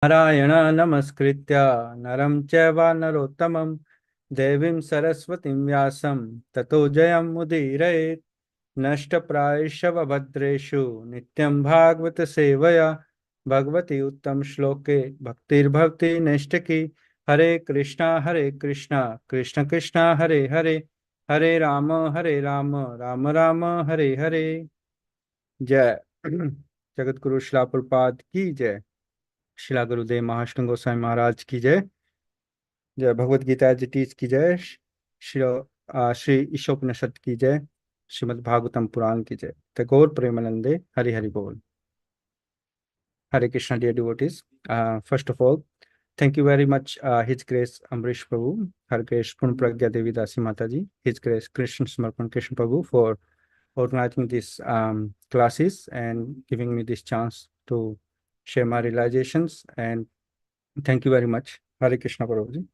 नारायण नमस्कृत्य नरं चैव नरोत्तमं देवीं सरस्वतीं व्यासं ततो जयं मुदीरयेत् नष्टप्रायेषु भद्रेषु नित्यं भागवत सेवया भगवती उत्तम श्लोके भक्तिर्भवति नैष्टिकी। हरे कृष्णा कृष्ण कृष्णा हरे हरे हरे राम राम राम हरे हरे। जय जगत गुरु श्रील प्रभुपाद की जय। शिला गुरुदेव महाष्टुंग गोस्वामी महाराज की जय। जय भगवत गीता जी टीच की जय। श्री ईशोपनिषद की जय। श्रीमद् भागवतम पुराण की जय। द गौर प्रेमानंदे हरि हरि बोल। Hare Krishna, dear devotees. First of all, thank you very much, His Grace Amrish Prabhu, Her Grace Purna Pragya Devi Dasi Mataji, His Grace Krishna Samarpan Krishna Prabhu for organizing these classes and giving me this chance to share my realizations. And thank you very much, Hare Krishna Prabhuji.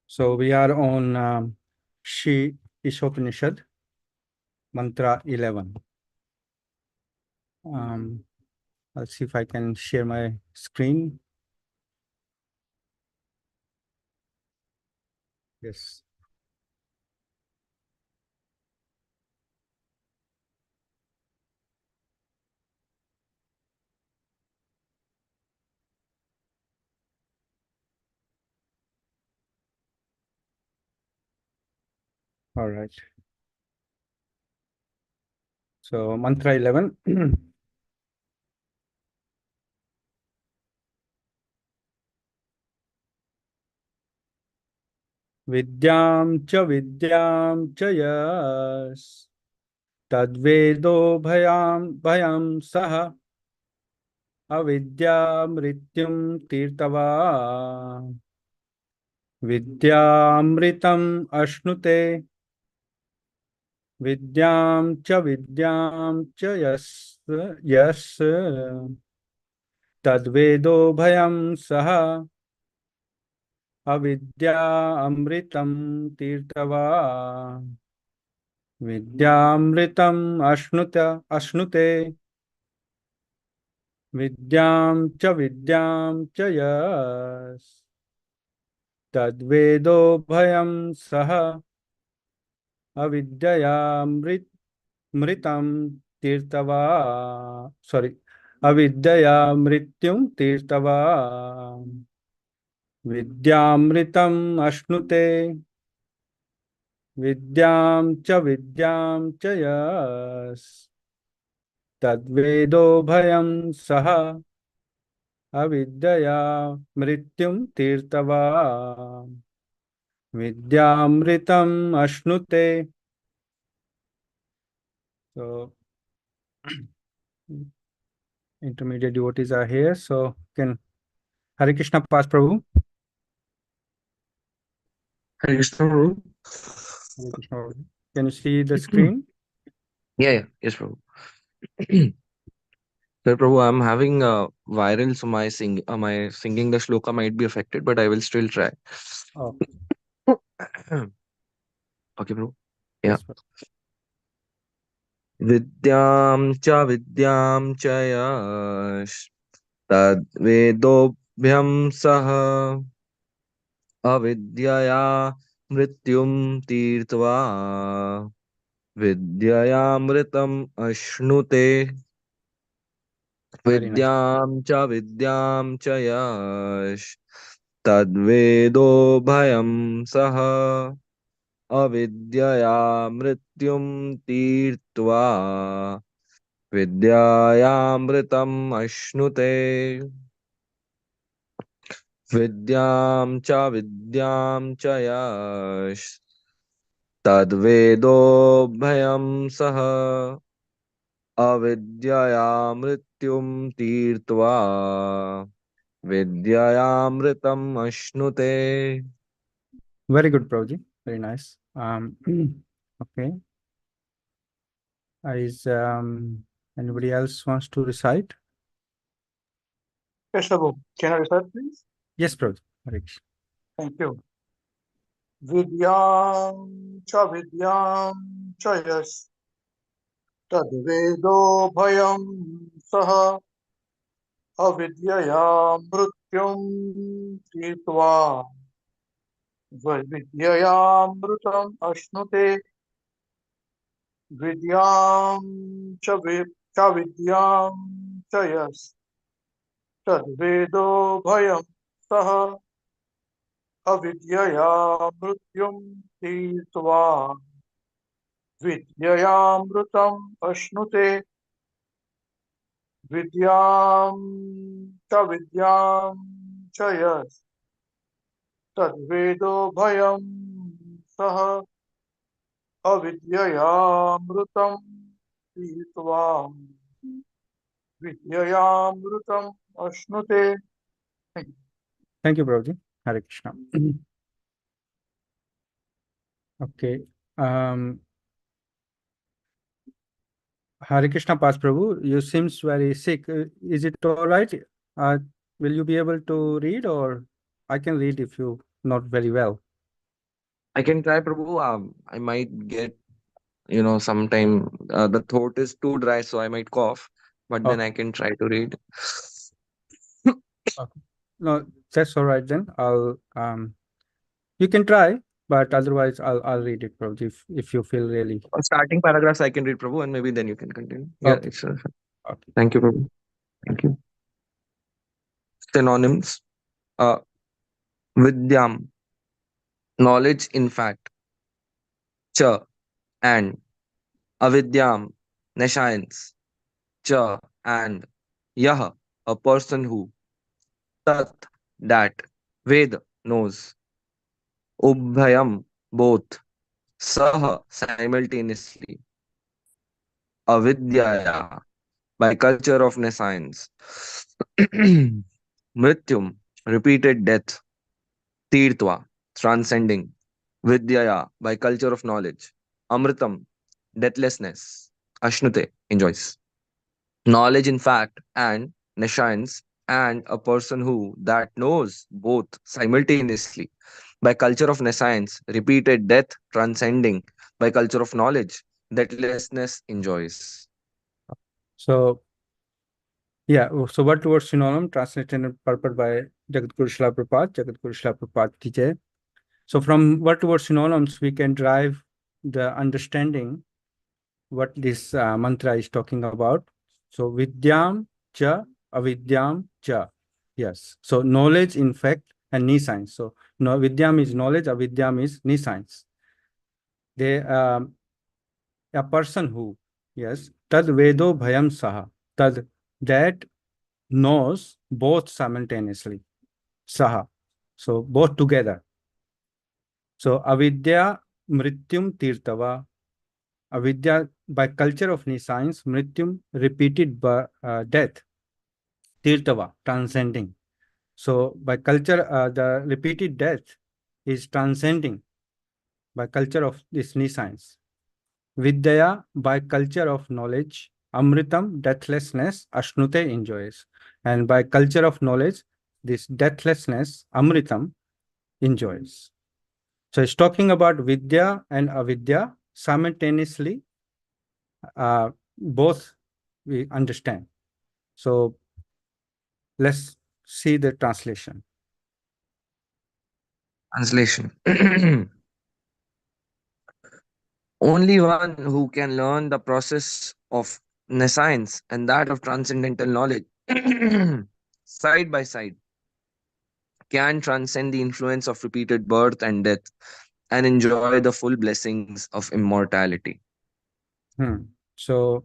So we are on Shri Isopanishad, Mantra 11. I'll see if I can share my screen. Yes. All right. So Mantra 11. Vidyam ch yas tadvedo bhayam saha avidya mrityum tirtava vidyamritam ashnute vidyam ch yas tadvedo bhayam saha avidya amritam tirtava vidyamritam ashnute vidyam ch yas tadvedo bhayam saha mritam tirtava. Sorry, avidyaya mrityum tirtava vidyamritam ashnute vidyam ch yas tadvedo bhayam saha avidyaya mrityum tirtava vidyamritam ashnute. So intermediate devotees are here, so can Hare Krishna pass Prabhu. Hare Krishna, Prabhu. Hare Krishna Prabhu. Can you see the screen? Yeah, yes, Prabhu. Sir, Prabhu, I'm having viral, so my singing the shloka might be affected, but I will still try. Oh, Okay, Prabhu. Yeah. yes, Prabhu. Vidyam cha yash tad vedobhyam saha avidyaya mrityum tirtva vidyayamritam ashnute. Very nice. विद्यां च यश तद्वेदो भयं सह अविद्यया मृत्युं तीर्त्वा विद्यायामृतम् अश्नुते विद्यां च यश तद्वेदो भयं सह अविद्यया मृत्युं तीर्त्वा विद्यायामृतम् अश्नुते. Very good, Prabhuji. Very nice. Okay. Is anybody else wants to recite? Yes, Prabhu. Can I recite, please? Yes, Prabhuji. Hare Krishna. Thank you. Vidyam cha yas तद्वेदो भयं सः अविद्यया मृत्युं तीर्त्वा विद्ययामृतम् अश्नुते विद्यां च विद्यां च यस्तद्वेदो भयं सः अविद्यया मृत्युं तीर्त्वा विद्ययामृतम् अश्नुते विद्यां विद्यां च यस्तद्वेदो भयं सः अविद्ययामृतं पीत्वा विद्ययामृतम् अश्नुते. Thank you. Thank you, Prabhuji. Hare Krishna. Okay. Hare Krishna Pas Prabhu, you seems very sick. Is it all right? Will you be able to read, or I can read if you not very well? I can try, Prabhu. I might get, sometime the throat is too dry, so I might cough, but then Okay. I can try to read. Okay. No, that's all right then. You can try, but otherwise I'll read it, Prabhuji, if you feel really. Starting paragraphs I can read, Prabhu, and maybe then you can continue. Yeah, Okay. it's Okay. thank you, Prabhu. Thank you. Synonyms. Vidyam, knowledge in fact. Cha, and. Avidyam, nescience. Cha, and. Yah, a person who. Tat, that. Ved, knows. Ubhayam, both. Saha, simultaneously. Avidyaya, by culture of nescience. Mrityum, repeated death. Tirtva, transcending. Vidyaya, by culture of knowledge. Amritam, deathlessness. Ashnute, enjoys. Knowledge in fact and nescience, and a person who that knows both simultaneously. By culture of nescience, repeated death transcending. By culture of knowledge, deathlessness enjoys. So yeah, so word towards synonym translated and purport by Jagadguru Srila Prabhupada, Jagadguru Srila Prabhupada ki jai. So from word towards synonyms, we can derive the understanding what this mantra is talking about. So vidyam cha avidyam cha. Yes. So knowledge in fact and nescience. So no, vidyam is knowledge, avidyam is nescience. They a person who, yes, tad vedo bhayam saha, tad that knows both simultaneously. Saha. So both together. So avidya mrityum tirtava. Avidya, by culture of nescience, mrityum, repeated death. Tirtava, transcending. So by culture, the repeated death is transcending by culture of this nescience. Vidyaya, by culture of knowledge. Amritam, deathlessness. Ashnute, enjoys. And by culture of knowledge, this deathlessness, Amritam, enjoys. So it's talking about Vidya and Avidya simultaneously, both we understand. So let's see the translation. Translation. Only one who can learn the process of nescience and that of transcendental knowledge side by side can transcend the influence of repeated birth and death and enjoy the full blessings of immortality. So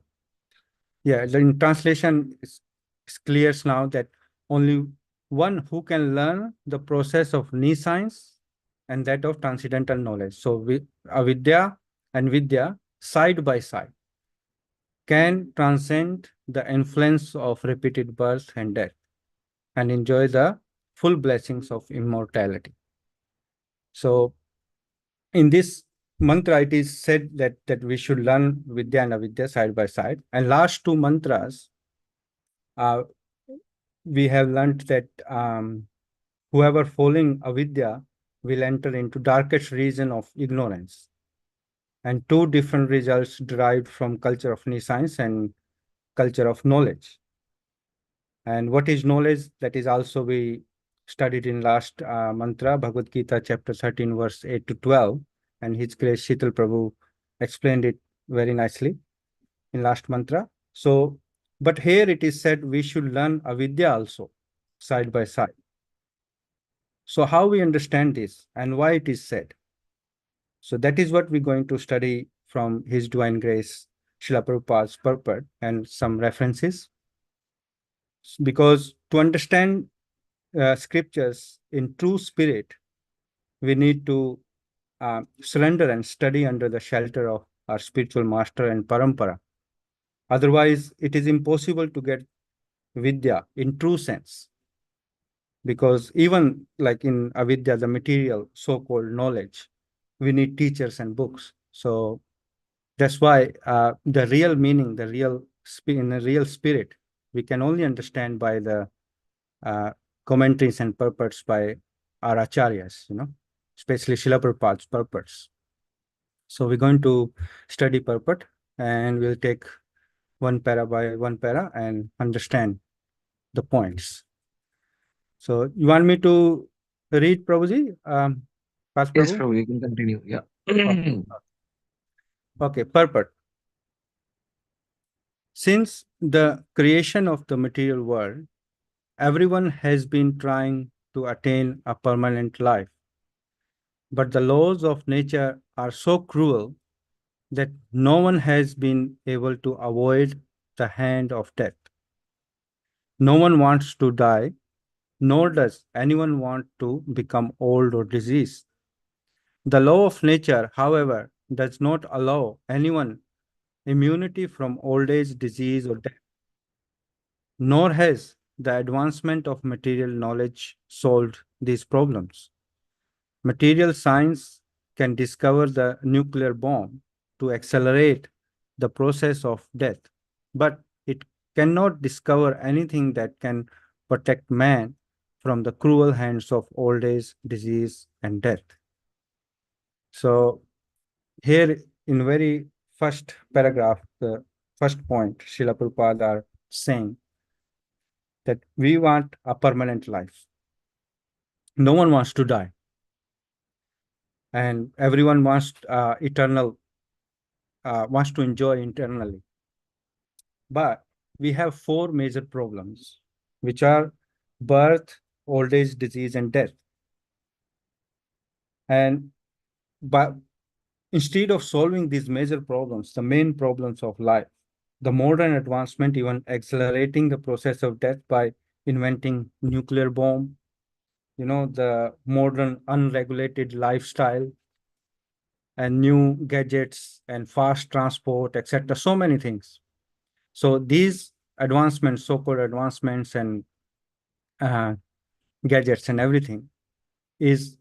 yeah, the translation is clear now that only one who can learn the process of nescience and that of transcendental knowledge. So avidya and vidya side by side can transcend the influence of repeated birth and death and enjoy the full blessings of immortality. So in this mantra, it is said that we should learn Vidya and Avidya side by side. And last two mantras, we have learned that whoever following Avidya will enter into darkest region of ignorance. and two different results derived from culture of science and culture of knowledge. And what is knowledge? That is also we studied in last mantra, Bhagavad Gita, chapter 13, verse 8 to 12. And His Grace Shital Prabhu explained it very nicely in last mantra. So, but here it is said we should learn avidya also, side by side. So how we understand this and why it is said? So that is what we're going to study from His Divine Grace, Srila Prabhupada's purport and some references. Because to understand scriptures in true spirit, we need to surrender and study under the shelter of our spiritual master and parampara. Otherwise, it is impossible to get vidya in true sense. Because even like in avidya, the material so-called knowledge, we need teachers and books. So that's why the real meaning, in the real spirit, we can only understand by the commentaries and purports by our acharyas, especially Srila Prabhupada's purports. So we're going to study purport and we'll take one para by one para and understand the points. So you want me to read, Prabhuji? Past Yes, Prabhu? Prabhu, you can continue. Yeah. Okay. Okay, purport. Since the creation of the material world, everyone has been trying to attain a permanent life. But the laws of nature are so cruel that no one has been able to avoid the hand of death. No one wants to die, nor does anyone want to become old or diseased. The law of nature, however, does not allow anyone immunity from old age, disease, or death, nor has the advancement of material knowledge solved these problems. Material science can discover the nuclear bomb to accelerate the process of death, but it cannot discover anything that can protect man from the cruel hands of old age, disease, and death. So here in very first paragraph, the first point, Srila Prabhupada are saying that we want a permanent life. No one wants to die. And everyone wants wants to enjoy internally. But we have four major problems, which are birth, old age, disease, and death. And but instead of solving these major problems, the main problems of life, the modern advancement even accelerating the process of death by inventing nuclear bomb, the modern unregulated lifestyle and new gadgets and fast transport, etc. So many things. So these advancements, so-called advancements and uh, gadgets and everything is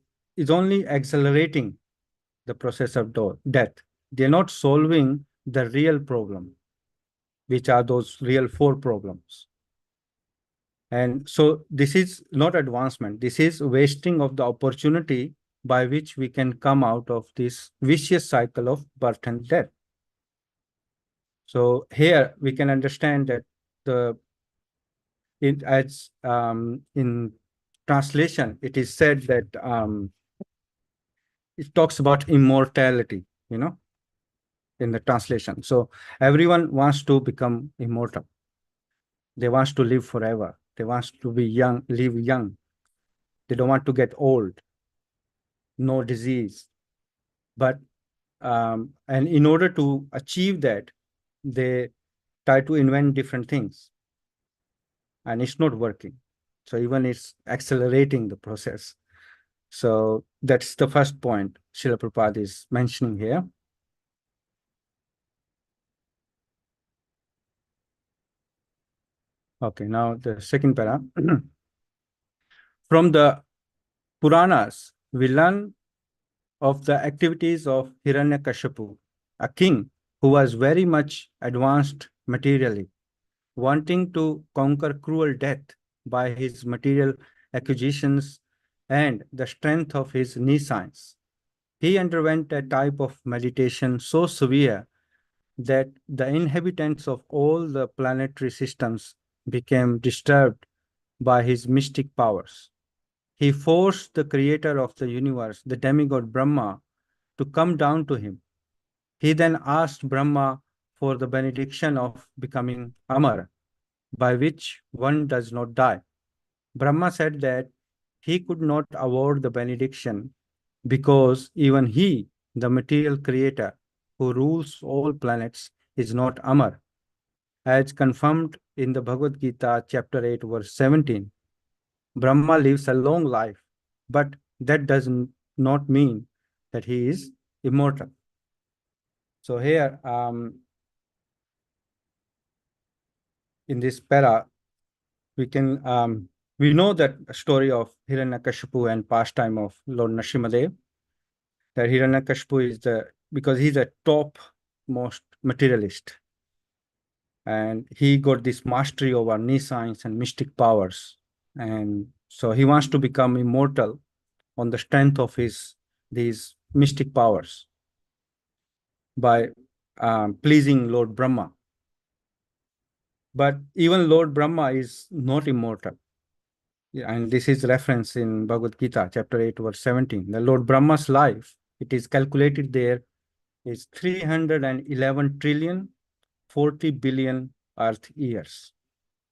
only accelerating the process of death. They're not solving the real problem, which are those real four problems. And so this is not advancement. This is wasting of the opportunity by which we can come out of this vicious cycle of birth and death. So here we can understand that in translation, it is said that it talks about immortality, in the translation. So everyone wants to become immortal. They want to live forever. They want to be young, live young. They don't want to get old, no disease. But and in order to achieve that, they try to invent different things, and it's not working. So even it's accelerating the process. So that's the first point Srila Prabhupada is mentioning here. Okay, now the second para. From the Puranas, we learn of the activities of Hiranyakashipu, a king who was very much advanced materially, wanting to conquer cruel death by his material acquisitions and the strength of his nescience. He underwent a type of meditation so severe that the inhabitants of all the planetary systems became disturbed by his mystic powers. He forced the creator of the universe, the demigod Brahma, to come down to him. He then asked Brahma for the benediction of becoming Amar, by which one does not die. Brahma said that he could not award the benediction because even he, the material creator who rules all planets, is not Amar, as confirmed in the Bhagavad Gita, chapter 8, verse 17. Brahma lives a long life, but that does not mean that he is immortal. So here, in this para, we know that story of Hiranyakashipu and pastime of Lord Nrsimhadev. That Hiranyakashipu is because he's a top most materialist, and he got this mastery over nescience and mystic powers, and so he wants to become immortal on the strength of these mystic powers by pleasing Lord Brahma. But even Lord Brahma is not immortal. And this is reference in Bhagavad Gita, chapter 8, verse 17. The Lord Brahma's life, it is calculated there, is 311 trillion 40 billion Earth years.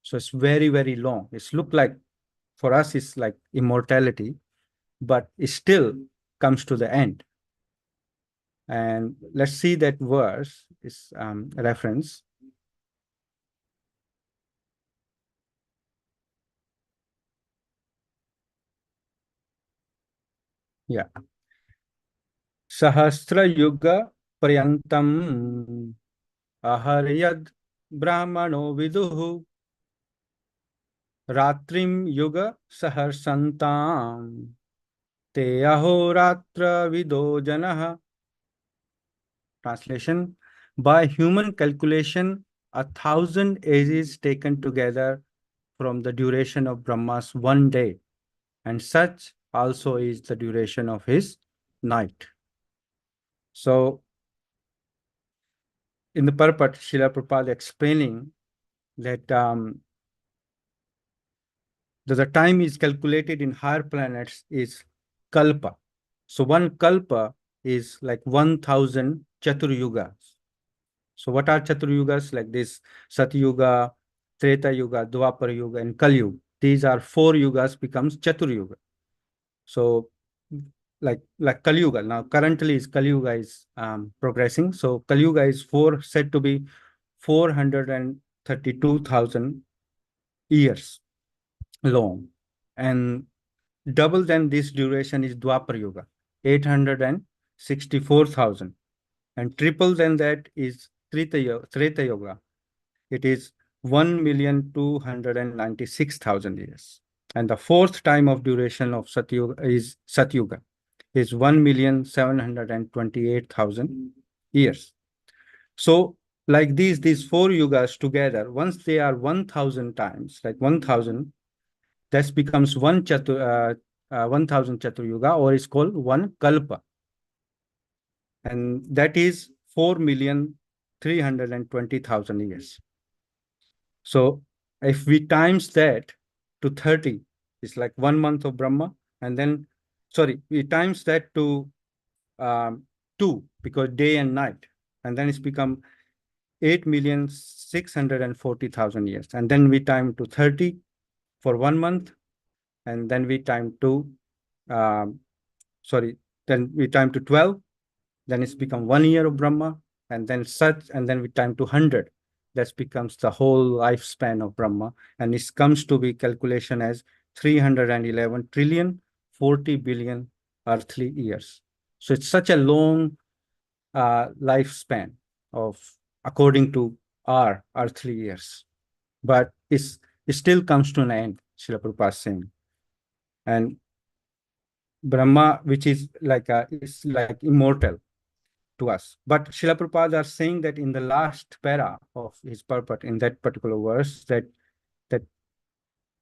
So it's very, very long. It's look like, for us, it's like immortality, but it still comes to the end. And let's see that verse is reference. Yeah. Sahasra Yuga Paryantam Aharyad Brahmano Viduhu Ratrim Yuga Saharsantam Te Ahoratra Vido Janaha. Translation: by human calculation, 1,000 ages taken together from the duration of Brahma's one day, and such also is the duration of his night. So, in the purport, Srila Prabhupada explaining that the time is calculated in higher planets is kalpa. So one kalpa is like 1,000 Chaturyugas. So what are Chaturyugas? Like this Satyuga, Treta Yuga, Dwapar Yuga, and Kali Yuga. These are 4 yugas becomes Chaturyuga. So like Kali Yuga. Now currently is Kali Yuga is progressing. So Kali Yuga is said to be 432,000 years long. And double than this duration is Dwapar Yuga, 864,000. And triple than that is Treta Yuga. It is 1,296,000 years. And the fourth time of duration of Satyuga is 1,728,000 years. So like these 4 yugas together, once they are 1,000 times, like 1,000, that becomes 1,000 Chatur Yuga, or is called 1 Kalpa. And that is 4,320,000 years. So if we times that to 30, it's like 1 month of Brahma. And then, sorry, we times that to 2, because day and night. And then it's become 8,640,000 years. And then we time to 30 for 1 month. And then we time to, then we time to 12. Then it's become 1 year of Brahma. And then such, and then we time to 100. That becomes the whole lifespan of Brahma. And it comes to be calculation as 311 trillion 40 billion earthly years. So it's such a long lifespan of, according to our earthly years. But it still comes to an end, Srila Prabhupada is saying. And Brahma, which is like immortal to us. But Srila Prabhupada are saying that in the last para of his purport, in that particular verse, that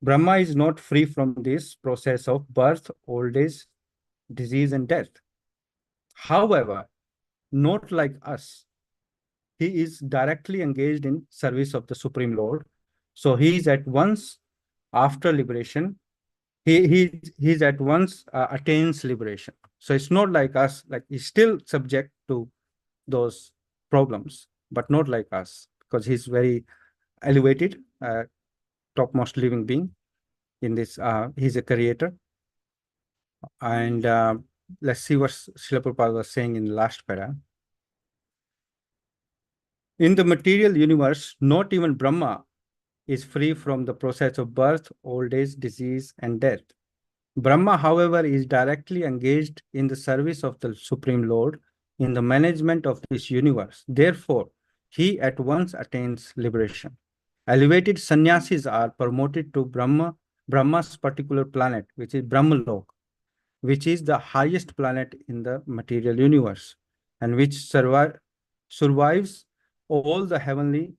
Brahma is not free from this process of birth, old age, disease, and death. However, not like us. He is directly engaged in service of the Supreme Lord. So he is at once after liberation. He's at once attains liberation. So it's not like us. Like he's still subject to those problems, but not like us, because he's very elevated, topmost living being in this. He's a creator. And let's see what Srila Prabhupada was saying in the last para. In the material universe, not even Brahma is free from the process of birth, old age, disease, and death. Brahma, however, is directly engaged in the service of the Supreme Lord in the management of this universe. Therefore, he at once attains liberation. Elevated sannyasis are promoted to Brahma's particular planet, which is Brahmalok, which is the highest planet in the material universe, and which survives all the heavenly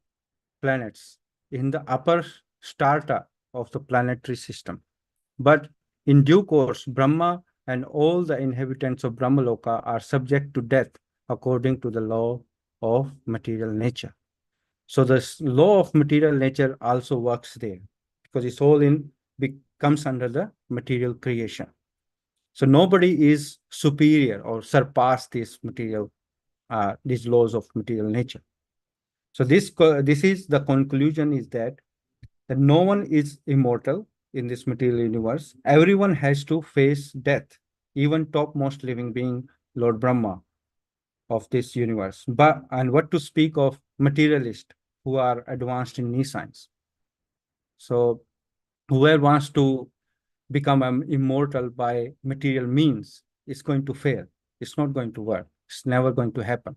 planets in the upper strata of the planetary system. But in due course, Brahma and all the inhabitants of Brahmaloka are subject to death according to the law of material nature. So this law of material nature also works there, because it's all comes under the material creation. So nobody is superior or surpass this material, these laws of material nature. So this is the conclusion, is that no one is immortal in this material universe. Everyone has to face death, even topmost living being, Lord Brahma of this universe. And what to speak of materialists who are advanced in science. So whoever wants to become immortal by material means is going to fail. It's not going to work. It's never going to happen.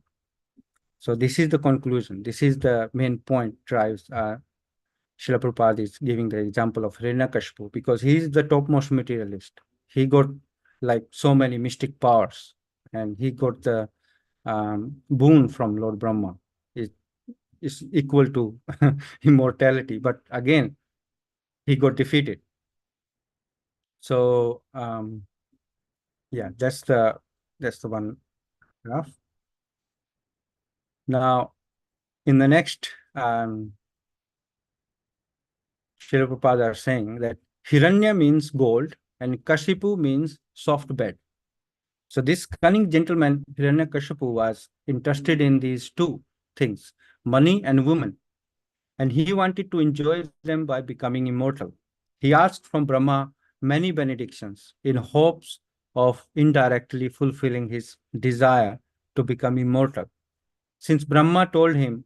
So this is the conclusion. This is the main point drives Srila Prabhupada is giving the example of Hiranyakashipu, because he is the topmost materialist. He got like so many mystic powers, and he got the boon from Lord Brahma. It is equal to immortality, but again, he got defeated. So yeah, that's the one graph. Now, in the next, Srila Prabhupada are saying that Hiranya means gold and Kashipu means soft bed. So this cunning gentleman, Hiranyakashipu, was interested in these two things, money and women, and he wanted to enjoy them by becoming immortal. He asked from Brahma many benedictions in hopes of indirectly fulfilling his desire to become immortal. Since Brahma told him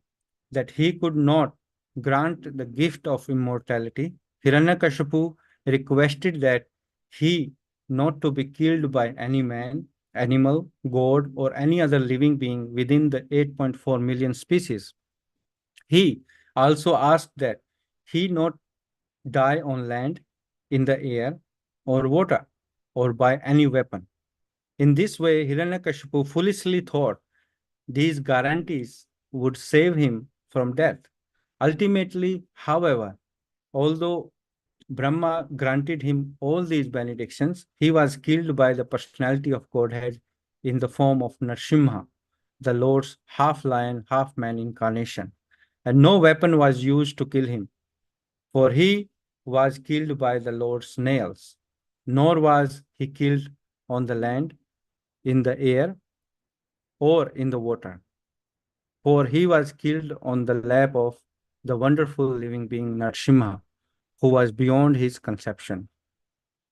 that he could not grant the gift of immortality, Hiranyakashipu requested that he not to be killed by any man, animal, god, or any other living being within the 8.4 million species. He also asked that he not die on land, in the air, or water, or by any weapon. In this way, Hiranyakashipu foolishly thought these guarantees would save him from death. Ultimately, however, although Brahma granted him all these benedictions, he was killed by the personality of Godhead in the form of Narsimha, the Lord's half lion, half man incarnation. And no weapon was used to kill him, for he was killed by the Lord's nails, nor was he killed on the land, in the air, or in the water, for he was killed on the lap of the wonderful living being Narsimha, who was beyond his conception.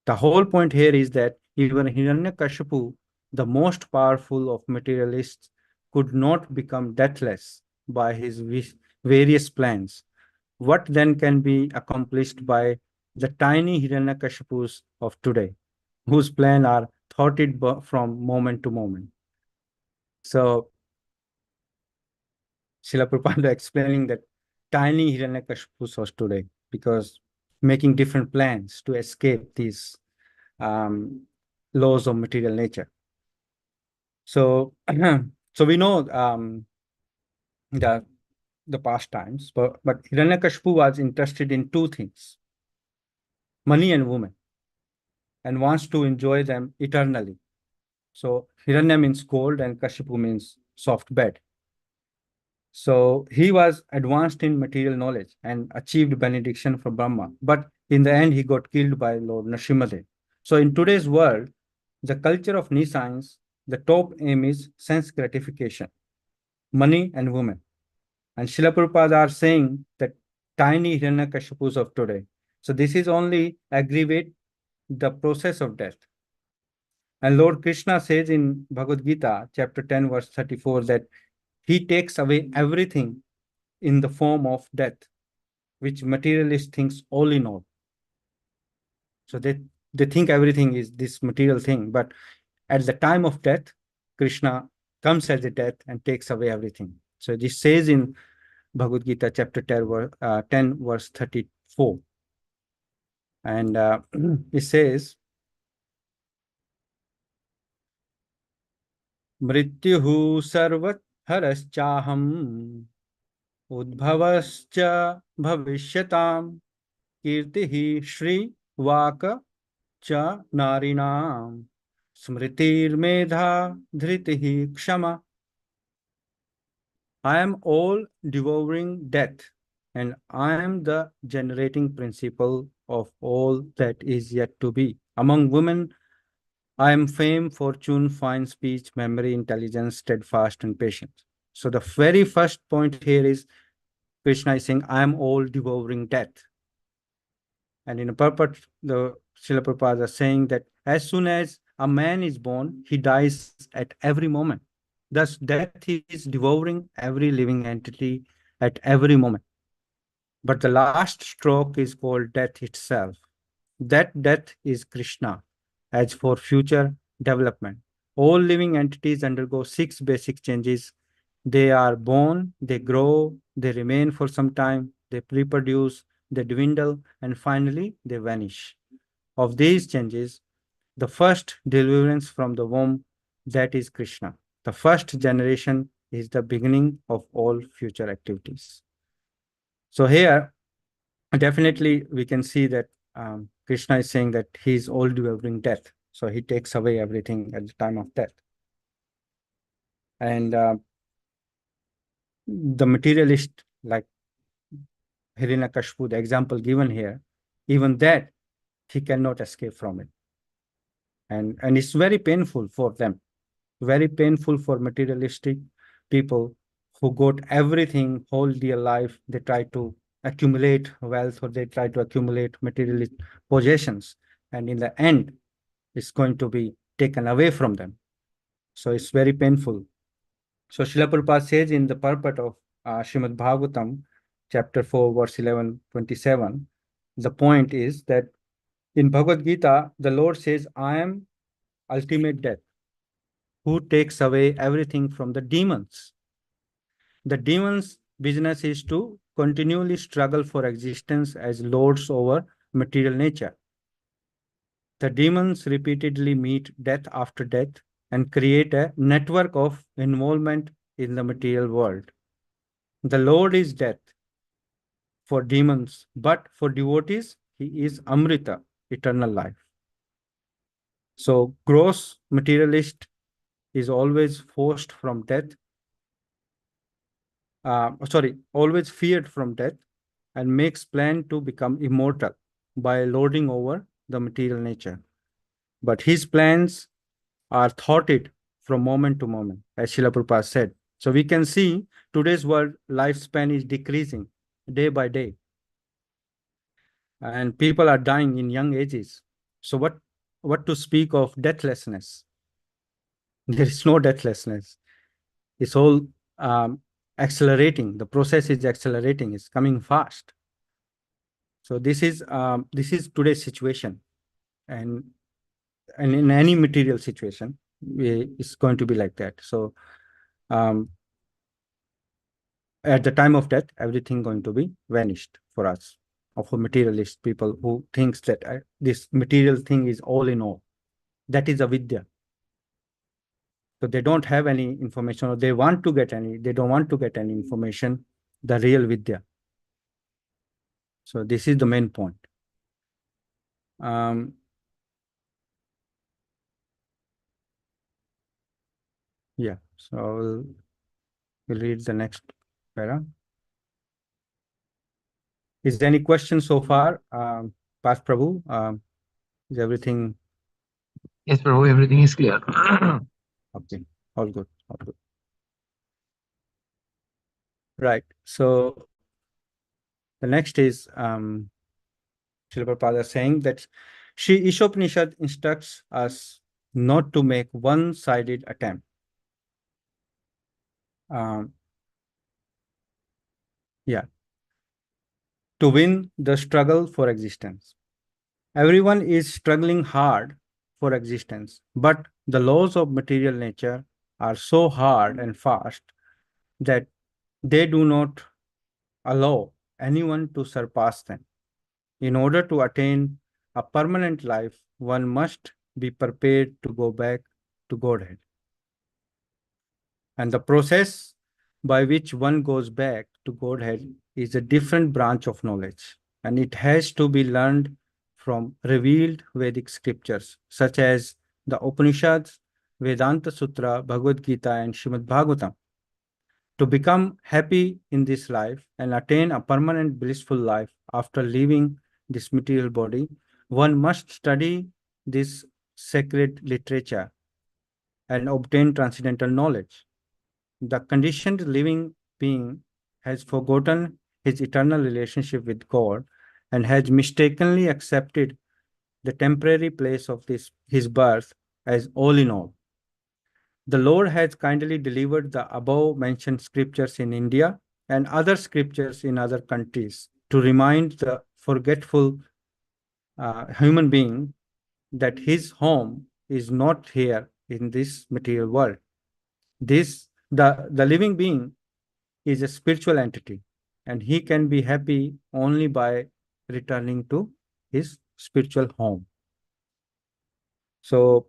The whole point here is that even Hiranyakashipu, the most powerful of materialists, could not become deathless by his various plans. What then can be accomplished by the tiny Hiranyakashipus of today, whose plans are thwarted from moment to moment? So Srila Prabhupada explaining that tiny Hiranyakashipus of today, because making different plans to escape these laws of material nature. So, so we know the past times, but Hiranyakashipu was interested in two things, money and women, and wants to enjoy them eternally. So Hiranya means gold and Kashipu means soft bed. So he was advanced in material knowledge and achieved benediction from Brahma. But in the end, he got killed by Lord Nrsimhadev. So in today's world, the culture of nescience, the top aim is sense gratification, money and women. And Srila Prabhupada are saying that tiny Hiranyakashipus of today. So this is only aggravate the process of death. And Lord Krishna says in Bhagavad Gita, chapter 10, verse 34, that he takes away everything in the form of death, which materialist thinks all in all. So they think everything is this material thing, but at the time of death, Krishna comes as a death and takes away everything. So this says in Bhagavad Gita, chapter 10 verse 34. And it says, Mrityuhu sarvat haraschaham udbhavascha bhavishyatam kirtihi shri vaka cha narinam smritir medha dhritihi kshama. I am all devouring death, and I am the generating principle of all that is yet to be. Among women, I am fame, fortune, fine speech, memory, intelligence, steadfast, and patience. So the very first point here is Krishna is saying, I am all devouring death. And in a purport, the Srila Prabhupada is saying that as soon as a man is born, he dies at every moment. Thus, death is devouring every living entity at every moment. But the last stroke is called death itself. That death is Krishna. As for future development, all living entities undergo 6 basic changes. They are born, they grow, they remain for some time, they reproduce, they dwindle, and finally they vanish. Of these changes, the first deliverance from the womb, that is Krishna. The first generation is the beginning of all future activities. So here, definitely we can see that Krishna is saying that he is all devouring death. So he takes away everything at the time of death. And the materialist, like Hiranyakashipu, the example given here, even that he cannot escape from it. And it's very painful for them, very painful for materialistic people who got everything whole their life. They try to accumulate wealth or they try to accumulate material possessions. And in the end, it's going to be taken away from them. So it's very painful. So Srila Prabhupada says in the purport of Srimad Bhagavatam, chapter 4, verse 11-27, the point is that in Bhagavad Gita, the Lord says, I am ultimate death, who takes away everything from the demons. The demons' business is to continually struggle for existence as lords over material nature. The demons repeatedly meet death after death and create a network of involvement in the material world. The Lord is death for demons, but for devotees, he is Amrita, eternal life. So, gross materialist is always forced from death, always feared from death, and makes plan to become immortal by lording over the material nature. But his plans are thwarted from moment to moment, as Srila Prabhupada said. So we can see today's world lifespan is decreasing day by day. And people are dying in young ages. So what to speak of deathlessness? There is no deathlessness. It's all accelerating. The process is accelerating. It's coming fast. So this is today's situation, and in any material situation, it's going to be like that. So at the time of death, everything going to be vanished for us, or for materialist people who thinks that this material thing is all in all. That is avidya. So they don't have any information, or they don't want to get any information, the real vidya. So this is the main point. Yeah. So we'll read the next para. Is there any question so far? Past Prabhu, is everything Yes, Prabhu, everything is clear. okay? All good. All good. Right. So the next is Srila Prabhupada saying that Shri Isopanishad instructs us not to make one-sided attempt. Um, yeah, to win the struggle for existence. Everyone is struggling hard for existence, but the laws of material nature are so hard and fast that they do not allow anyone to surpass them. In order to attain a permanent life, one must be prepared to go back to Godhead. And the process by which one goes back to Godhead is a different branch of knowledge, and it has to be learned from revealed Vedic scriptures, such as the Upanishads, Vedanta Sutra, Bhagavad Gita, and Srimad Bhagavatam. To become happy in this life and attain a permanent blissful life after leaving this material body, one must study this sacred literature and obtain transcendental knowledge. The conditioned living being has forgotten his eternal relationship with God and has mistakenly accepted the temporary place of his birth as all in all. The Lord has kindly delivered the above mentioned scriptures in India and other scriptures in other countries to remind the forgetful human being that his home is not here in this material world. The living being is a spiritual entity, and he can be happy only by returning to his spiritual home. So,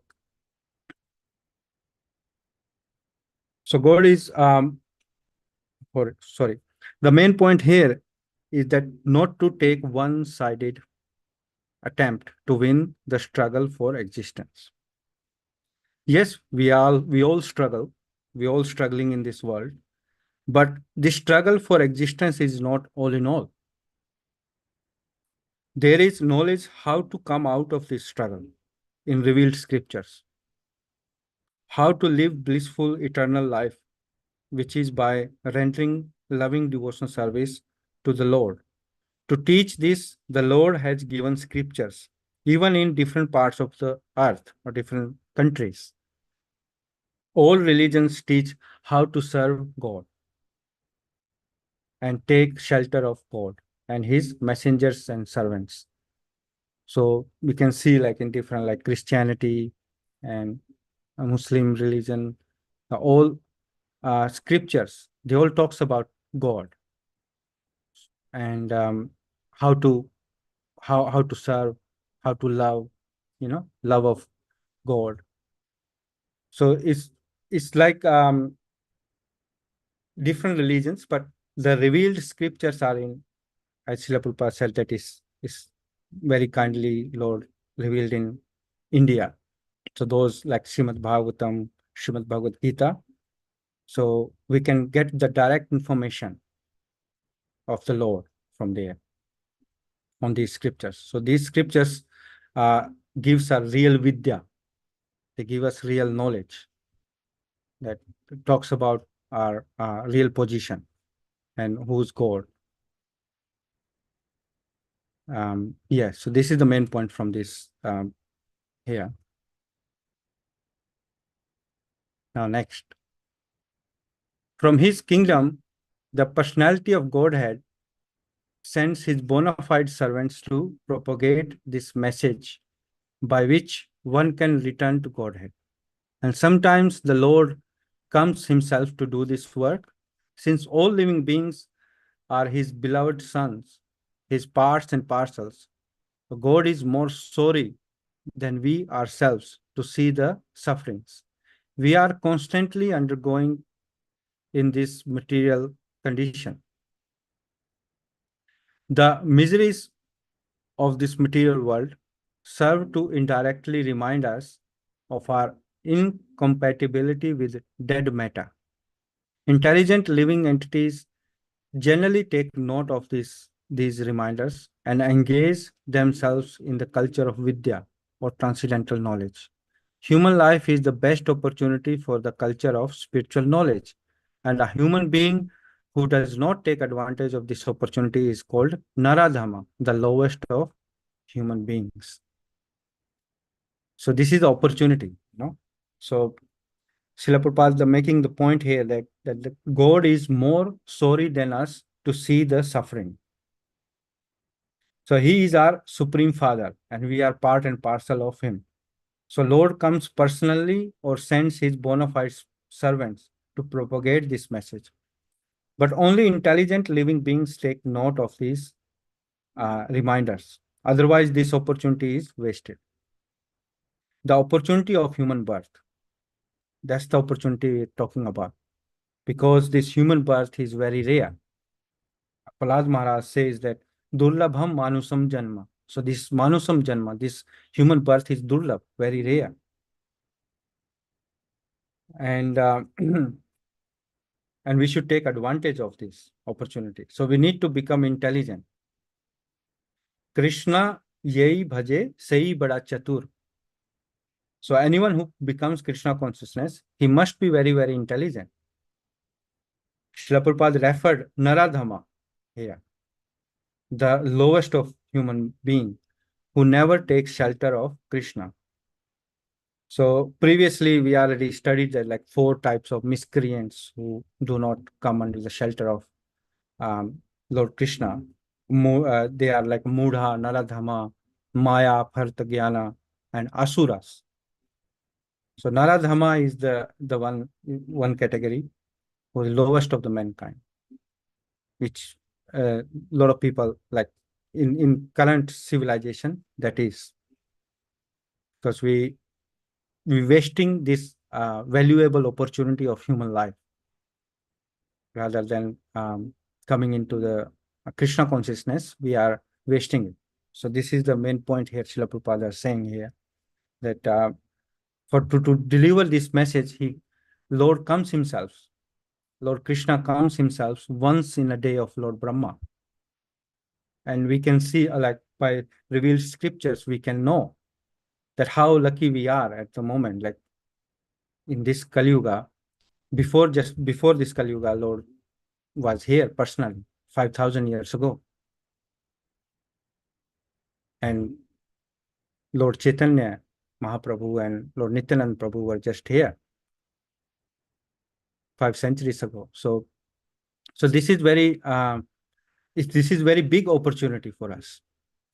God is or sorry, the main point here is that not to take one-sided attempt to win the struggle for existence. Yes, we all struggle, we all struggling in this world, but the struggle for existence is not all in all. There is knowledge how to come out of this struggle in revealed scriptures, how to live blissful eternal life, which is by rendering loving devotional service to the Lord. To teach this, the Lord has given scriptures, even in different parts of the earth or different countries. All religions teach how to serve God and take shelter of God and his messengers and servants. So we can see like in different like Christianity and a Muslim religion, all scriptures, they all talks about God and how to how to serve, how to love, love of God. So it's like different religions, but the revealed scriptures are in, as Srila Prabhupada said, that is very kindly Lord revealed in India. So those like Srimad Bhagavatam, Srimad Bhagavad Gita. So we can get the direct information of the Lord from there on these scriptures. So these scriptures gives a real vidya. They give us real knowledge that talks about our real position and who's God. Yeah, so this is the main point from this here. Now next. From his kingdom, the personality of Godhead sends his bona fide servants to propagate this message by which one can return to Godhead. And sometimes the Lord comes himself to do this work, since all living beings are his beloved sons, his parts and parcels. God is more sorry than we ourselves to see the sufferings we are constantly undergoing in this material condition. The miseries of this material world serve to indirectly remind us of our incompatibility with dead matter. Intelligent living entities generally take note of these reminders and engage themselves in the culture of Vidya or transcendental knowledge. Human life is the best opportunity for the culture of spiritual knowledge, and a human being who does not take advantage of this opportunity is called Naradhama, the lowest of human beings. So this is the opportunity, So Srila Prabhupada is making the point here that the God is more sorry than us to see the suffering. So he is our supreme father and we are part and parcel of him. So Lord comes personally or sends his bona fide servants to propagate this message. But only intelligent living beings take note of these reminders. Otherwise, this opportunity is wasted. The opportunity of human birth. That's the opportunity we're talking about. Because this human birth is very rare. Prahlad Maharaj says that Durlabham Manusam Janma. So this Manusam Janma, this human birth is Durlabh, very rare. And and we should take advantage of this opportunity. So we need to become intelligent. Krishna yei bhaje sei bada chatur. So anyone who becomes Krishna consciousness, he must be very, very intelligent. Srila Prabhupada referred Naradhama here, the lowest of human being who never takes shelter of Krishna. So previously we already studied that like 4 types of miscreants who do not come under the shelter of Lord Krishna. They are like Mudha, Naradhama, Maya, Bhartagyana, and Asuras. So Naradhama is the one category who is lowest of the mankind, which a lot of people like in current civilization, that is because we wasting this valuable opportunity of human life rather than coming into the Krishna consciousness, we are wasting it. So this is the main point here Srila Prabhupada is saying here, that to deliver this message, Lord comes himself. Lord Krishna comes himself once in a day of Lord Brahma. And we can see like by revealed scriptures, we can know that how lucky we are at the moment, like in this Kali Yuga. Before this Kali Yuga, Lord was here personally 5,000 years ago. And Lord Chaitanya Mahaprabhu and Lord Nityananda Prabhu were just here 5 centuries ago. So this is very big opportunity for us.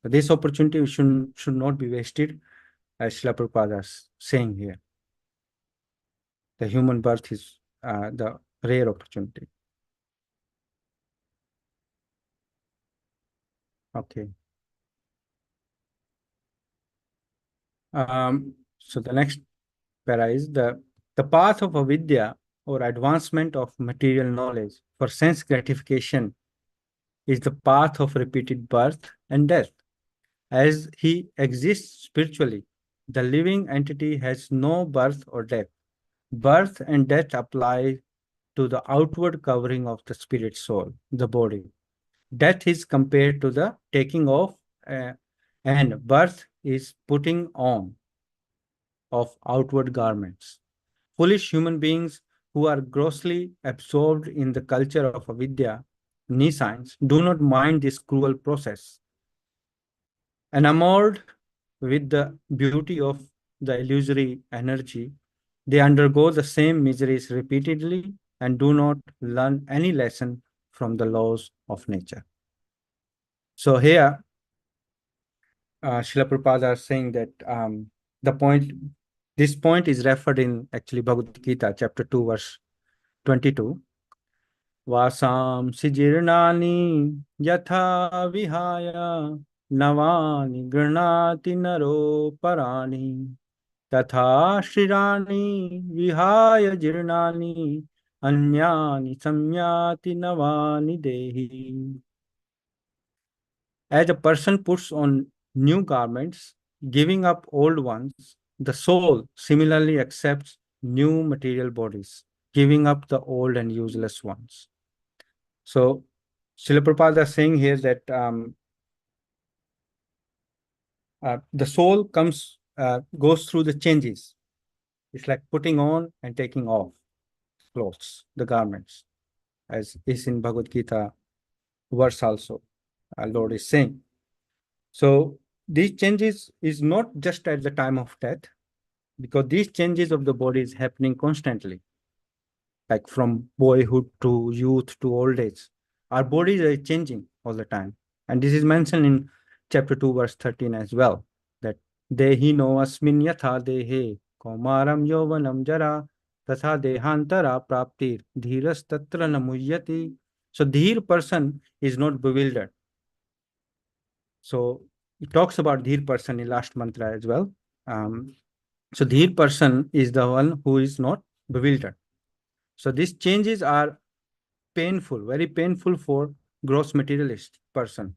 This opportunity should not be wasted, as Srila Prabhupada is saying here. The human birth is the rare opportunity. Okay. So the next para is the path of avidya or advancement of material knowledge for sense gratification is the path of repeated birth and death. As he exists spiritually, the living entity has no birth or death. Birth and death apply to the outward covering of the spirit soul, the body. Death is compared to the taking off, and birth is putting on of outward garments. Foolish human beings who are grossly absorbed in the culture of avidya, nescience, do not mind this cruel process. Enamored with the beauty of the illusory energy, they undergo the same miseries repeatedly and do not learn any lesson from the laws of nature. So here, Srila Prabhupada is saying that this point is referred in actually Bhagavad Gita, chapter 2, verse 22. Vasamsi jirnani yatha vihaya navani granati naro parani tatha shrirani vihaya jirnani anyani samyati navani dehi. As a person puts on new garments, giving up old ones, the soul similarly accepts new material bodies, giving up the old and useless ones. So, Srila Prabhupada is saying here that the soul goes through the changes. It's like putting on and taking off clothes, the garments, as is in Bhagavad Gita verse also. Our Lord is saying. So these changes is not just at the time of death, because these changes of the body is happening constantly, like from boyhood to youth to old age. Our bodies are changing all the time. And this is mentioned in chapter 2, verse 13 as well, that dehi no asmin yatha dehe kaumaram yovanam jara tatha dehantara praptir dhiras tatra namuyyati. So dhir person is not bewildered. So it talks about dhir person in last mantra as well. So dhir person is the one who is not bewildered. So these changes are painful, very painful for gross materialist person.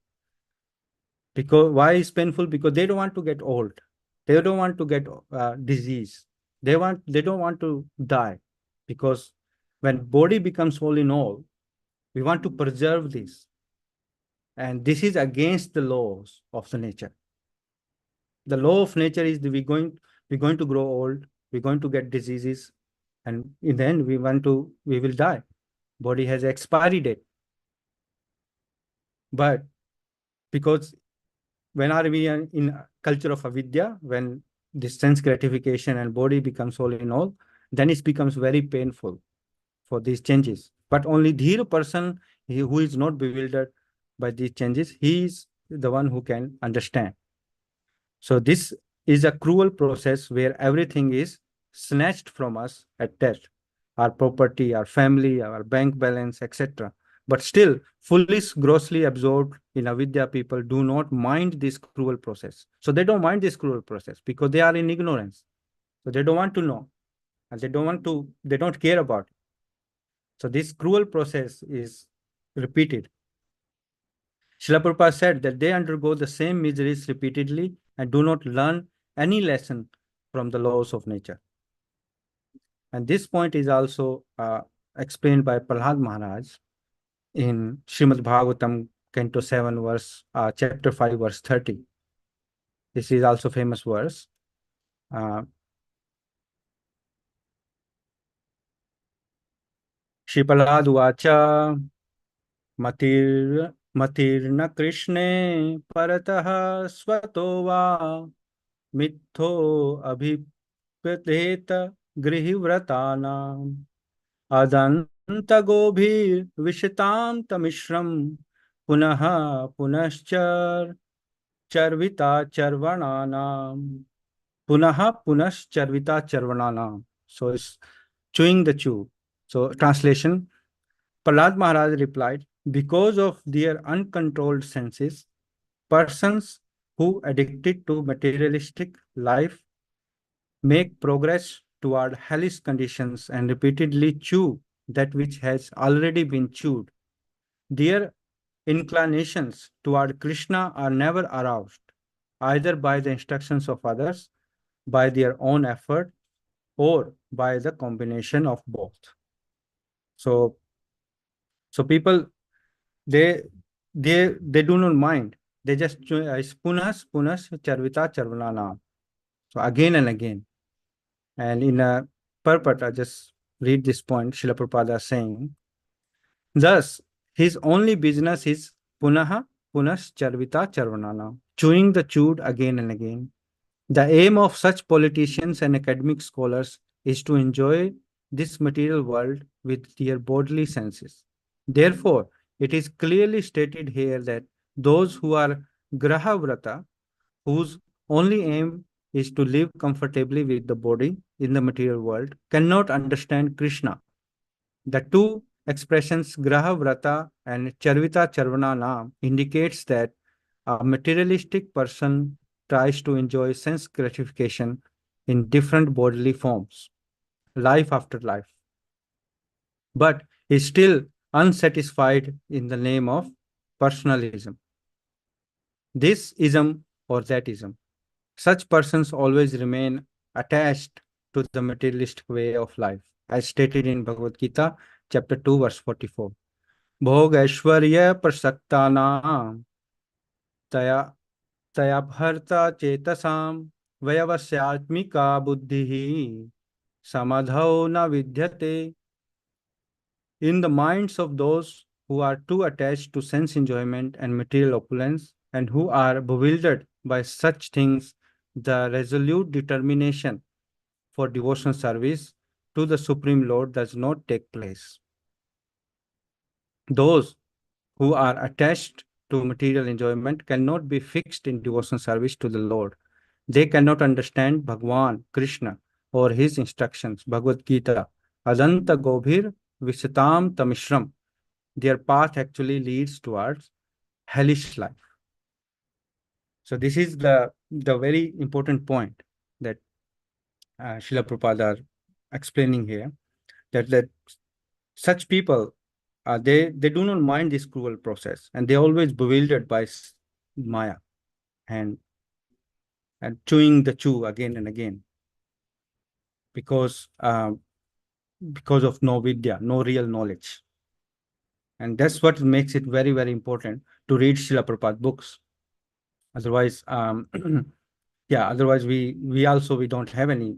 Because why is painful? Because they don't want to get old. They don't want to get disease. They don't want to die. Because when body becomes all in all, we want to preserve this. And this is against the laws of the nature. The law of nature is that we're going to grow old, we're going to get diseases, and in the end we will die. Body has an expiry date. But because when are we in culture of avidya, when this sense gratification and body becomes all in all, then it becomes very painful for these changes. But only dhira person, who is not bewildered by these changes, he is the one who can understand. So this is a cruel process where everything is snatched from us at death, our property, our family, our bank balance, etc. But still, foolish, grossly absorbed in avidya people do not mind this cruel process. So they don't mind this cruel process because they are in ignorance. So they don't want to know, and they don't care about it. So this cruel process is repeated. Srila Prabhupada said that they undergo the same miseries repeatedly and do not learn any lesson from the laws of nature. And this point is also explained by Prahlad Maharaj in Srimad Bhagavatam, Canto 7, chapter 5, verse 30. This is also famous verse. Shri Prahlad Vacha Matirna Krishne Parataha Svato Va Mitho Abhipratheta Grihivratana Adanta Gobhir Vishitam Tamishram Punaha Punaschar Charvita Charvananam Punaha Punascharvita Charvananam. So it's chewing the chew. So translation, Prahlad Maharaj replied, because of their uncontrolled senses, persons who addicted to materialistic life make progress toward hellish conditions and repeatedly chew that which has already been chewed. Their inclinations toward Krishna are never aroused, either by the instructions of others, by their own effort, or by the combination of both. So people, they do not mind. They just punas charvita charvanana. So again and again. And in a purport, I just read this point, Srila Prabhupada saying, thus, his only business is punaha punas charvita charvanana, chewing the chewed again and again. The aim of such politicians and academic scholars is to enjoy this material world with their bodily senses. Therefore, it is clearly stated here that those who are grahavrata, whose only aim is to live comfortably with the body in the material world, cannot understand Krishna. The two expressions grahavrata and charvita charvanana indicates that a materialistic person tries to enjoy sense gratification in different bodily forms, life after life, but is still unsatisfied in the name of personalism, this ism or that ism. Such persons always remain attached to the materialistic way of life, as stated in Bhagavad Gita, chapter 2, verse 44. Bhog Aishwarya Prasaktanam Taya Tayabharta Chetasam Vayavasyatmika Buddhihi Samadhau na Vidyate. In the minds of those who are too attached to sense enjoyment and material opulence, and who are bewildered by such things, the resolute determination for devotional service to the Supreme Lord does not take place. Those who are attached to material enjoyment cannot be fixed in devotional service to the Lord. They cannot understand Bhagwan, Krishna, or his instructions, Bhagavad Gita, Adanta Gobhir Visatam Tamishram. Their path actually leads towards hellish life. So this is the very important point that Srila Prabhupada are explaining here, that such people, they do not mind this cruel process, and they always bewildered by Maya and chewing the chew again and again because of no vidya, no real knowledge. And that's what makes it very, very important to read Srila Prabhupada books. Otherwise, yeah, otherwise we don't have any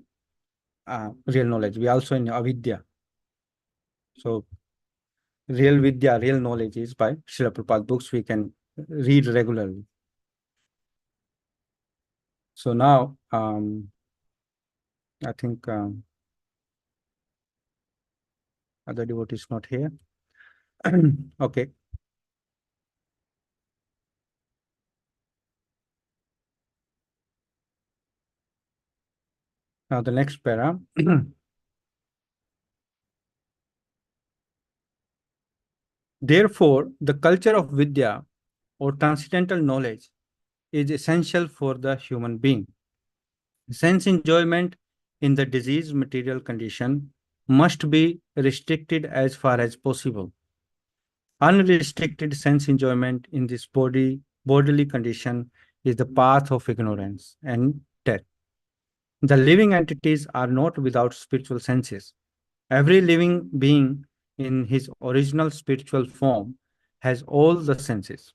real knowledge. We also in avidya. So real vidya, real knowledge is by Srila Prabhupada books we can read regularly. So now, I think other devotee is not here. Okay. Now the next para. Therefore, the culture of vidya or transcendental knowledge is essential for the human being. Sense enjoyment in the diseased material condition must be restricted as far as possible. Unrestricted sense enjoyment in this bodily condition is the path of ignorance and death. The living entities are not without spiritual senses. Every living being in his original spiritual form has all the senses,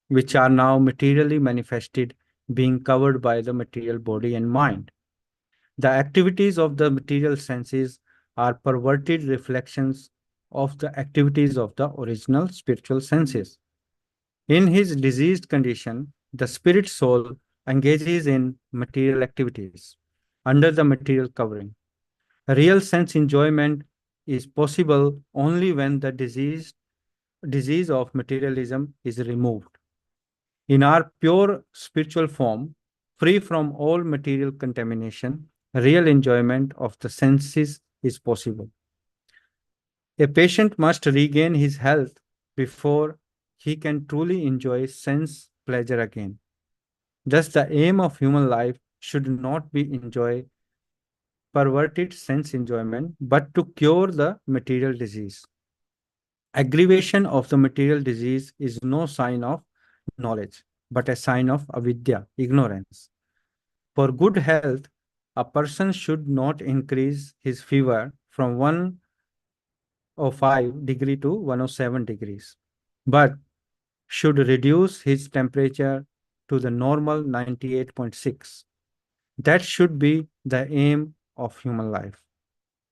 which are now materially manifested, being covered by the material body and mind. The activities of the material senses are perverted reflections of the activities of the original spiritual senses. In his diseased condition, the spirit soul engages in material activities under the material covering. Real sense enjoyment is possible only when the disease of materialism is removed. In our pure spiritual form, free from all material contamination, real enjoyment of the senses is possible. A patient must regain his health before he can truly enjoy sense pleasure again. Thus, the aim of human life should not be enjoy perverted sense enjoyment, but to cure the material disease. Aggravation of the material disease is no sign of knowledge, but a sign of avidya, ignorance. For good health, a person should not increase his fever from 105 degree to 107 degrees, but should reduce his temperature to the normal 98.6. That should be the aim of human life.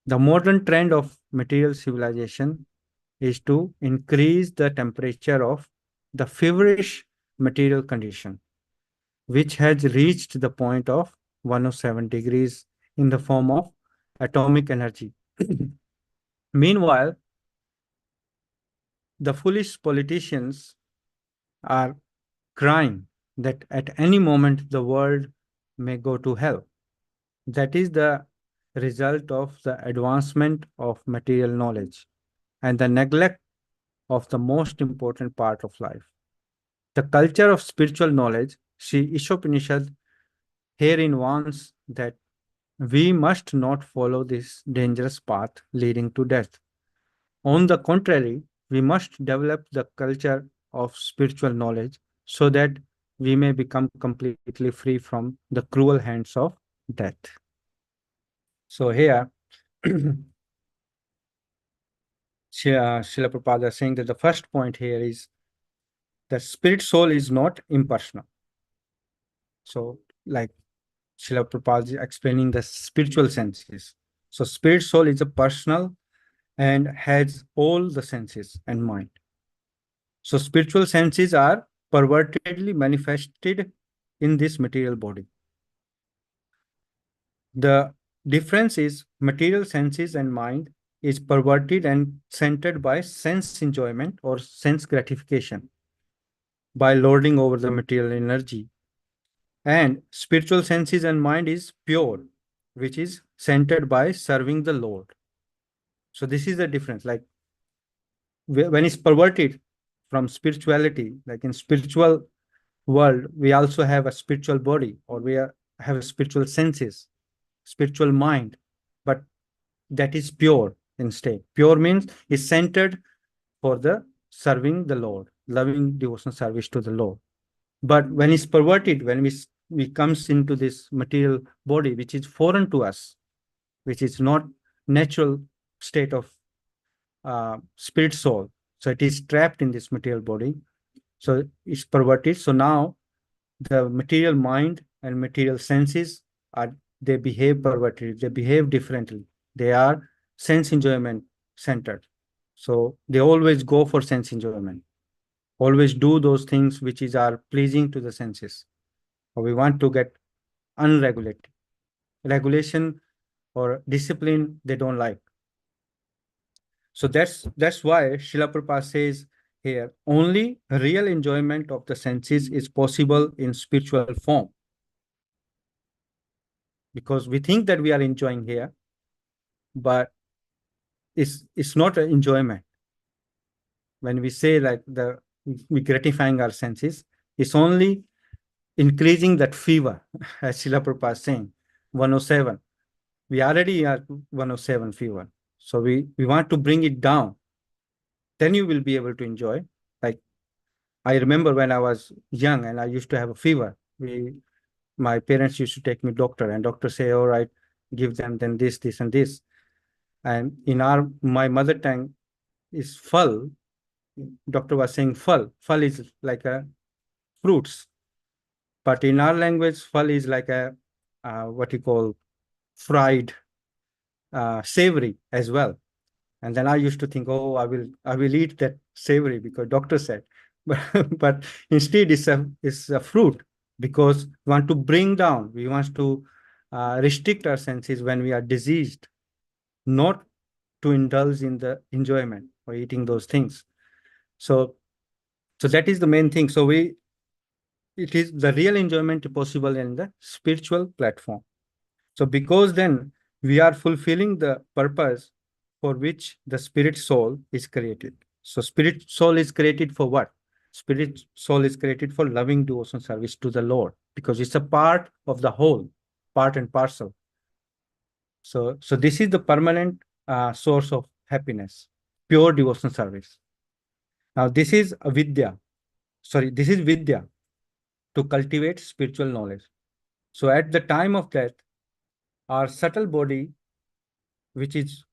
The modern trend of material civilization is to increase the temperature of the feverish material condition, which has reached the point of 107 degrees in the form of atomic energy. Meanwhile, the foolish politicians are crying that at any moment the world may go to hell. That is the result of the advancement of material knowledge and the neglect of the most important part of life. The culture of spiritual knowledge, Sri Isopanishad herein warns that we must not follow this dangerous path leading to death. On the contrary, we must develop the culture of spiritual knowledge so that we may become completely free from the cruel hands of death. So here, Srila Prabhupada is saying that the first point here is the spirit soul is not impersonal. So, like Srila Prabhupada is explaining the spiritual senses. So, spirit soul is a personal and has all the senses and mind. So, spiritual senses are pervertedly manifested in this material body. The difference is material senses and mind is perverted and centered by sense enjoyment or sense gratification by lording over the material energy. And spiritual senses and mind is pure, which is centered by serving the Lord. So this is the difference. Like when it's perverted from spirituality, like in spiritual world, we also have a spiritual body, or have spiritual senses, spiritual mind, but that is pure instead. Pure means is centered for the serving the Lord, loving devotional service to the Lord. But when it's perverted, when we comes into this material body, which is foreign to us, which is not natural state of spirit soul, so it is trapped in this material body, so it's perverted. So now the material mind and material senses are, they behave perverted, they behave differently, they are sense enjoyment centered. So they always go for sense enjoyment, always do those things which are pleasing to the senses, or we want to get unregulated. Regulation or discipline they don't like. So that's why Srila Prabhupada says here, only real enjoyment of the senses is possible in spiritual form. Because we think that we are enjoying here, but it's not an enjoyment. When we say like we gratifying our senses, it's only increasing that fever, as Srila Prabhupada is saying, 107. We already are 107 fever. So we want to bring it down. Then you will be able to enjoy. Like I remember when I was young and I used to have a fever. My parents used to take me doctor, and doctor say, all right, give them then this, and this. And in my mother tongue is phal. Doctor was saying phal. Phal is like a fruits. But in our language, phal is like a what you call fried, savory as well. And then I used to think, oh, I will eat that savory because doctor said. But instead it's a fruit, because we want to bring down, we want to restrict our senses when we are diseased, not to indulge in the enjoyment or eating those things. So that is the main thing. So it is the real enjoyment possible in the spiritual platform. So because then we are fulfilling the purpose for which the spirit soul is created. So spirit soul is created for what? Spirit soul is created for loving devotion service to the Lord, because it's a part of the whole, part and parcel. So this is the permanent source of happiness, pure devotional service. Now this is this is vidya, to cultivate spiritual knowledge. So at the time of death, our subtle body, which is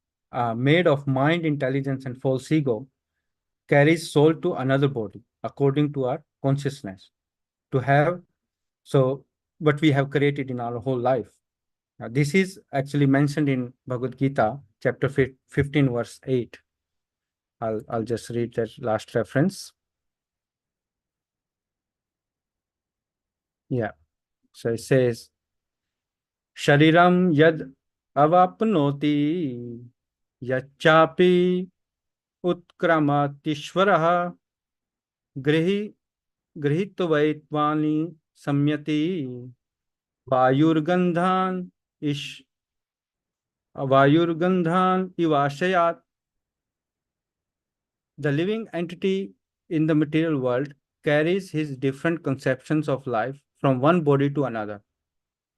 made of mind, intelligence, and false ego, carries soul to another body according to our consciousness, to have so what we have created in our whole life. Now, this is actually mentioned in Bhagavad Gita, chapter 15, verse 8. I'll just read that last reference. Yeah. So it says, Shariram yad avapnoti yachapi utkramatishvaraha grihi गृहीत्वैत्वानि सम्यति वायुर्गंधान इश वायुर्गंधान इवाशयात. The living entity in the material world carries his different conceptions of life from one body to another,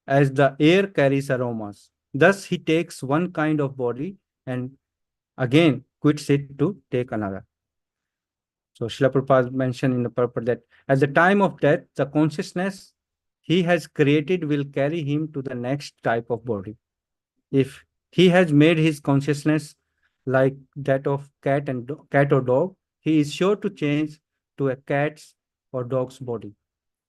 as the air carries aromas. Thus he takes one kind of body and again quits it to take another. So Srila Prabhupada mentioned in the purport that at the time of death, the consciousness he has created will carry him to the next type of body, if he has made his consciousness like that of cat or dog, he is sure to change to a cat's or dog's body.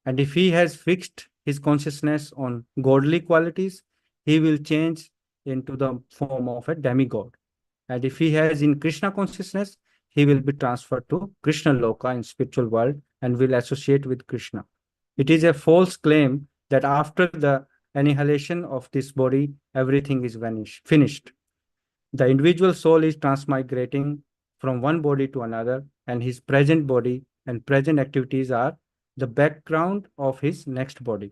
And if he has fixed his consciousness on godly qualities, he will change into the form of a demigod. And if he has in Krishna consciousness, he will be transferred to Krishna Loka in spiritual world and will associate with Krishna. It is a false claim that after the annihilation of this body, everything is finished. The individual soul is transmigrating from one body to another, and his present body and present activities are the background of his next body.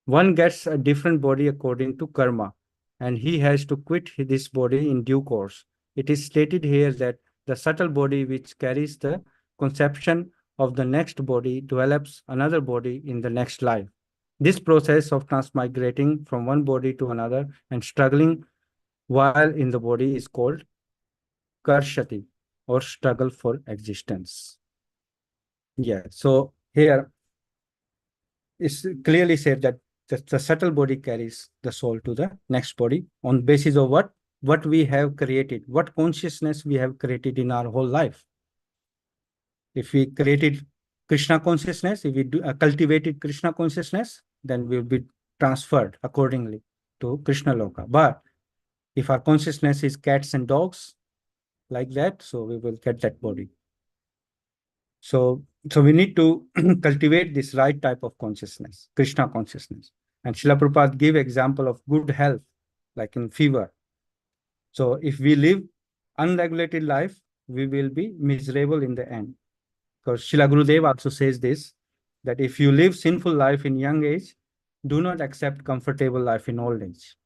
One gets a different body according to karma, and he has to quit this body in due course. It is stated here that the subtle body which carries the conception of the next body develops another body in the next life. This process of transmigrating from one body to another and struggling while in the body is called karshati, or struggle for existence. Yeah, so here it's clearly said that the subtle body carries the soul to the next body on basis of what we have created, what consciousness we have created in our whole life. If we created Krishna consciousness, if we cultivated Krishna consciousness, then we will be transferred accordingly to Krishna Loka. But if our consciousness is cats and dogs, like that, so we will get that body. So we need to cultivate this right type of consciousness, Krishna consciousness. And Srila Prabhupada give example of good health, like in fever. So if we live unregulated life, we will be miserable in the end. Because Srila Gurudev also says this, that if you live sinful life in young age, do not accept comfortable life in old age.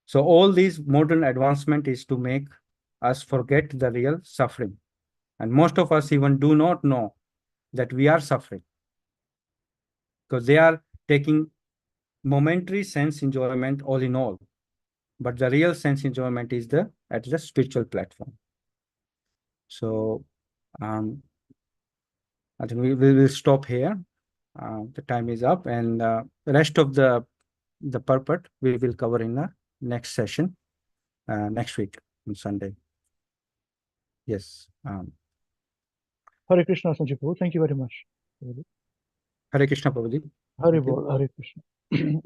So all these modern advancement is to make us forget the real suffering. And most of us even do not know that we are suffering, because they are taking momentary sense enjoyment all in all. But the real sense enjoyment is at the spiritual platform. So I think we will stop here. The time is up, and the rest of the purport we will cover in the next session, next week on Sunday. Yes. Hare Krishna, Sanjeev Prabhu. Thank you very much. Hare Krishna, Prabhuji. Hare Thank you. Bol, Hare Krishna.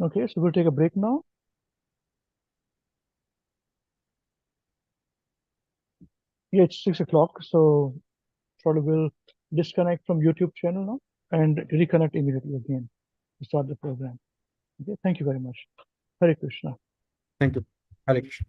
Okay, so we'll take a break now. Yeah, it's 6 o'clock, so probably we'll disconnect from YouTube channel now and reconnect immediately again to start the program. Okay, thank you very much. Hare Krishna. Thank you. Hare Krishna.